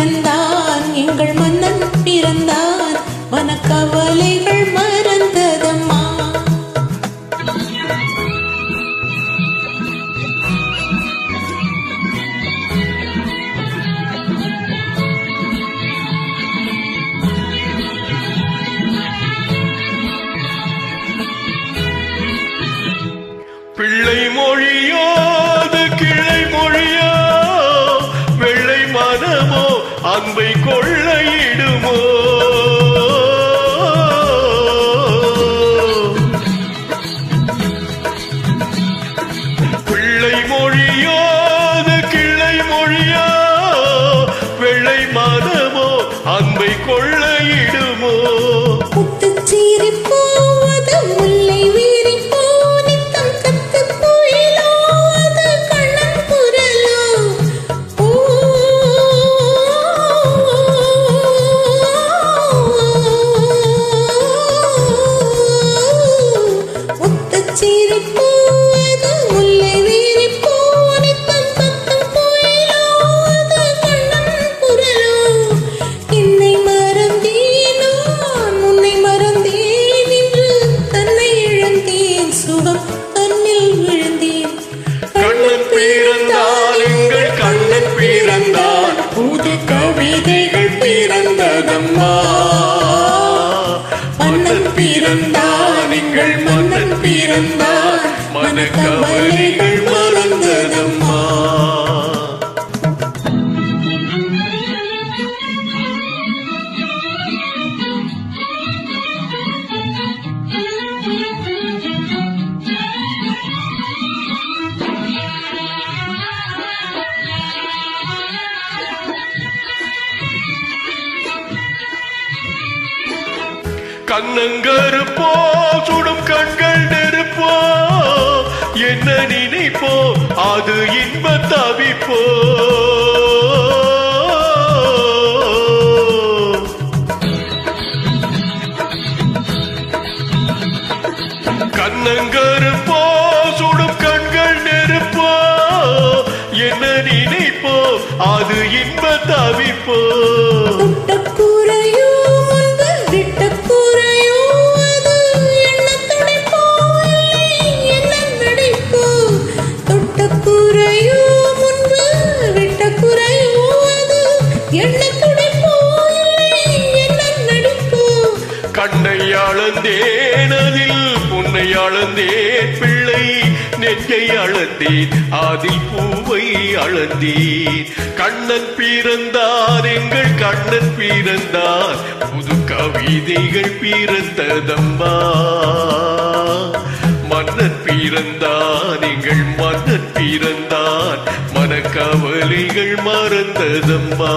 பிறந்தான் எங்கள் மன்னன் பிறந்தான் மனக்கவலைகள் மறந்ததம்மா. பிள்ளை மொழியோ அது கிளை மொழியோ வெள்ளை மனமோ அன்பை கொள்ளையிடுமோ. பிள்ளை மொழியோ அது கிளை மொழியோ வெள்ளை மனமோ அன்பை கொள்ளையிடுமோ. புது கவிதைகள் பிறந்ததம்மா. மன்னன் பிறந்தான் எங்கள் மன்னன் பிறந்தான் மனக்கவலைகள் மறந்ததம்மா. கண்ணங்கருப்போ சுடும் கண்கள் நெருப்போ என்ன நினைப்போ அது இன்ப தவிப்போ. கண்ணங்கருப்போ சுடும் கண்கள் நெருப்போ என்ன நினைப்போ அது இன்ப தவிப்போ. கண்ணை அளந்தேன் அதில் புன்னை அளந்தேன் பிள்ளை நெஞ்சை அளந்தேன் அதில் பூவை அளந்தேன். கண்ணன் பிறந்தான் எங்கள் கண்ணன் பிறந்தான் புது கவிதைகள் பிறந்ததம்மா. மன்னன் பிறந்தான் எங்கள் மன்னன் பிறந்தான் மனக்கவலைகள் மறந்ததம்மா.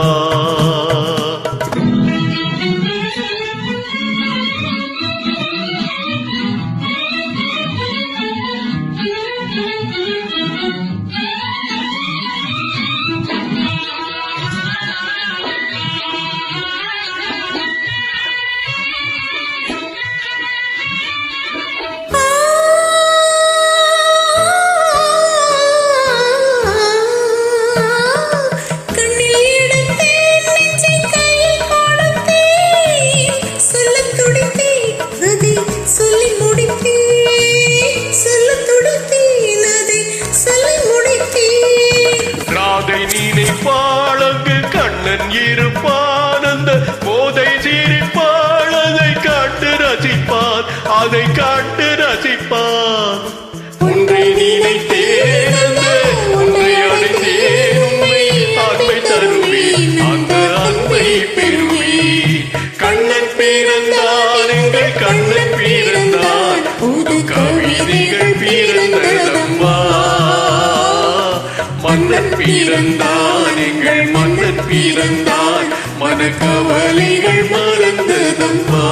நினைப்பாளங்கு கண்ணன் இருப்பான் அந்த போதை சிரிப்பாள் அதை கண்டு ரசிப்பான் அதை கண்டு ரசிப்பான். ஒன்றை நினைத்தேன் அந்த ஒன்றை அடைந்தேன் உண்மை அன்பை தருவேன் அந்த அன்பை பெறுவேன். கண்ணன் பிறந்தான் எங்கள் கண்ணன் பிறந்தான் புது கவிதைகள் பிறந்ததம்மா. மன்னன் பிறந்தான் எங்கள் மன்னன் பிறந்தான் மனக்கவலைகள் மறந்ததம்மா.